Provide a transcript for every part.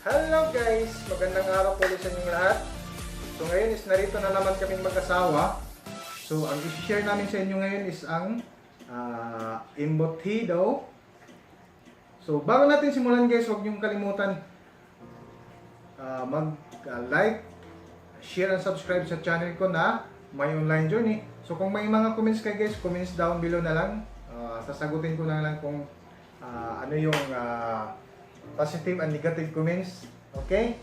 Hello guys! Magandang araw po ulit sa inyong lahat. So ngayon is narito na naman kaming mag-asawa. So ang i-share namin sa inyo ngayon is ang embutido. So bago natin simulan guys, huwag niyong kalimutan mag-like, share and subscribe sa channel ko na My Online Journey. So kung may mga comments kayo guys, comments down below na lang. Sasagutin ko na lang kung ano yung positive and negative comments. Okay?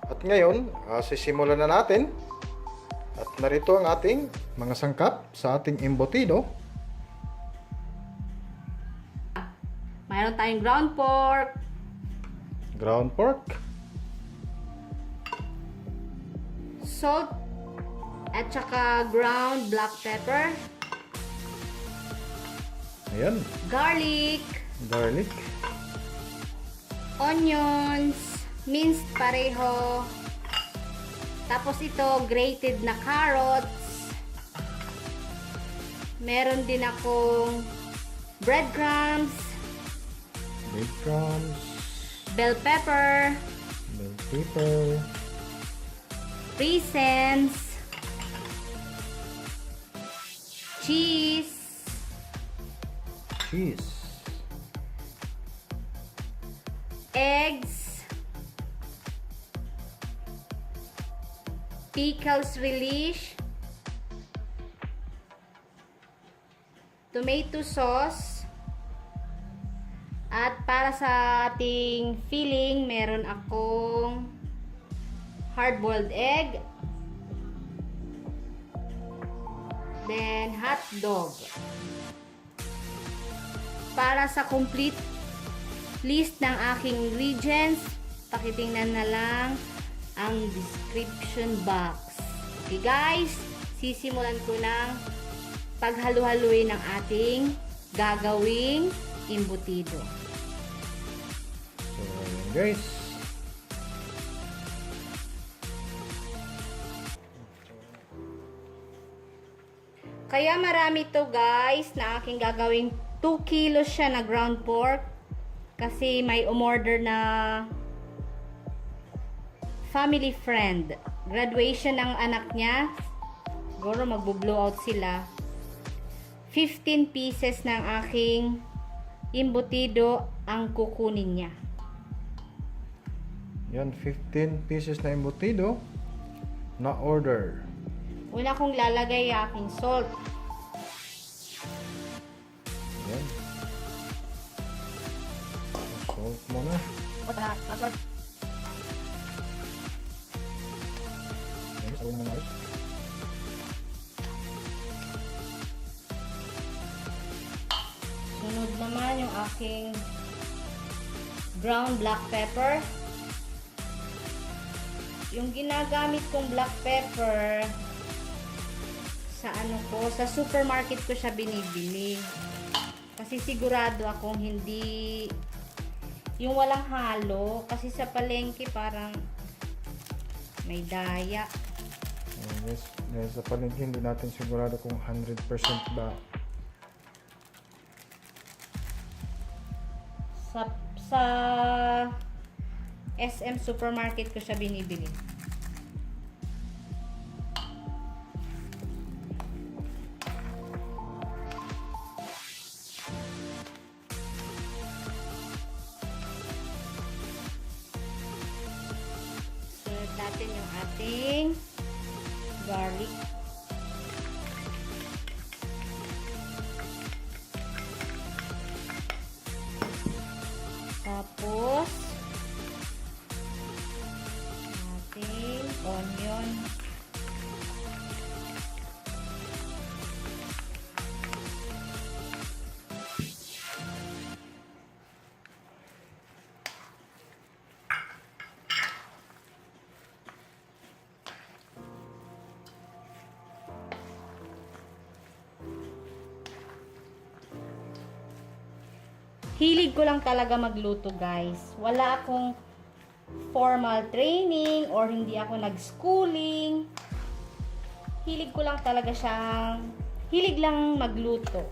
At ngayon, sisimulan na natin. At narito ang ating mga sangkap sa ating embutido. Mayroon tayong ground pork. Ground pork. Salt. At saka ground black pepper. Ayan. Garlic. Garlic. Onions. Minced pareho. Tapos ito, grated na carrots. Meron din akong breadcrumbs. Breadcrumbs. Bell pepper. Bell pepper. Raisins. Cheese. Cheese. Eggs. Pickles relish. Tomato sauce. At para sa ating filling, meron akong hard-boiled egg. Then, hotdog. Para sa complete list ng aking ingredients, pakitingnan na lang ang description box. Okay guys, sisimulan ko ng paghalu-haluin ng ating gagawing embutido. So, ayan guys. Kaya marami to guys na aking gagawing 2 kilos siya na ground pork. Kasi may umorder na family friend. Graduation ng anak niya. Siguro magbo-blowout sila. 15 pieces ng aking embutido ang kukunin niya. Yan, 15 pieces na embutido na order. Una kong lalagay ang aking salt. Yan. Salt muna. Yan, sabi naman guys. Sunod naman yung aking ground black pepper. Yung ginagamit kong black pepper sa sa supermarket ko siya binibili. Kasi sigurado akong hindi yung walang halo, kasi sa palengke parang may daya. Yes, sa palengke hindi natin sigurado kung 100% ba. Sa SM supermarket ko siya binibili. Sunod natin yung ating garlic. Tapos ating onion. Hilig ko lang talaga magluto guys. Wala akong formal training or hindi ako nag-schooling. Hilig ko lang talaga siyang hilig lang magluto.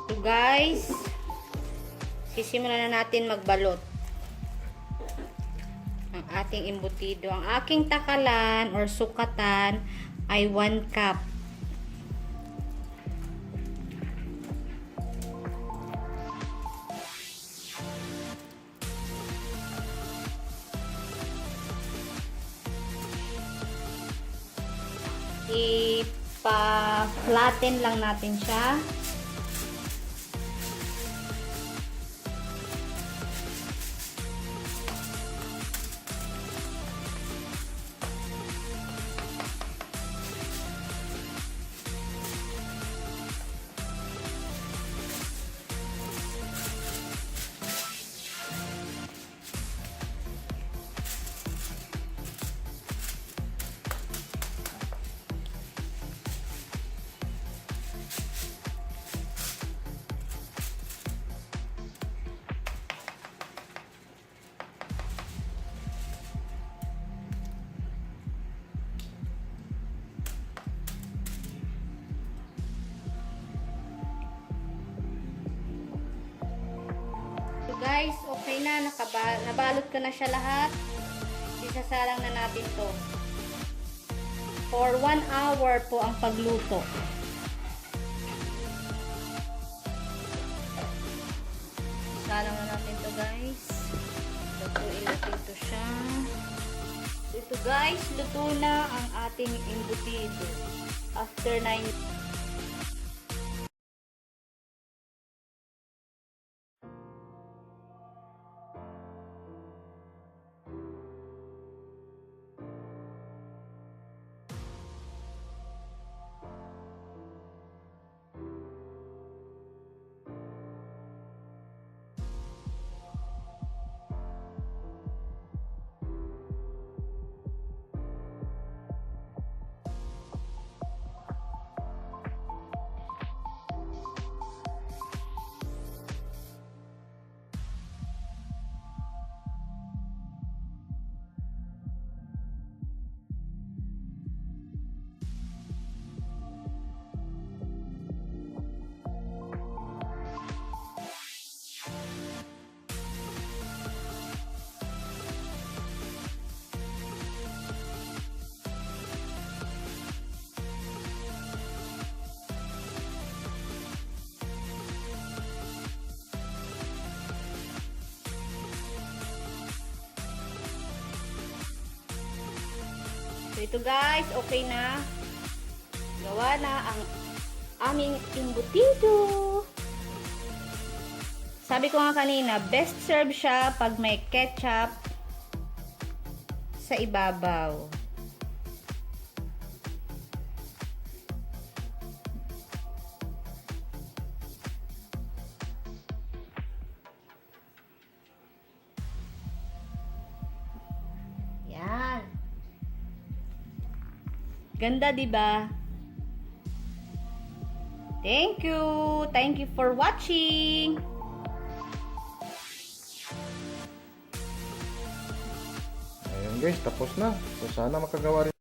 So guys, sisimulan na natin magbalot ang ating embutido. Ang aking takalan or sukatan ay 1 cup. Ipa-flatten lang natin siya. Okay na, nabalot ko na siya lahat. Isasalang na natin to. For 1 hour po ang pagluto. Salang na natin to guys. Lutuin natin to siya. Ito guys, luto na ang ating embutido. After 9. So ito guys, okay na. Gawa na ang aming embutido. Sabi ko nga kanina, best serve siya pag may ketchup sa ibabaw. Yan. Ganda, 'di ba? Thank you. Thank you for watching. Ayun guys, tapos na. So sana makagawa rin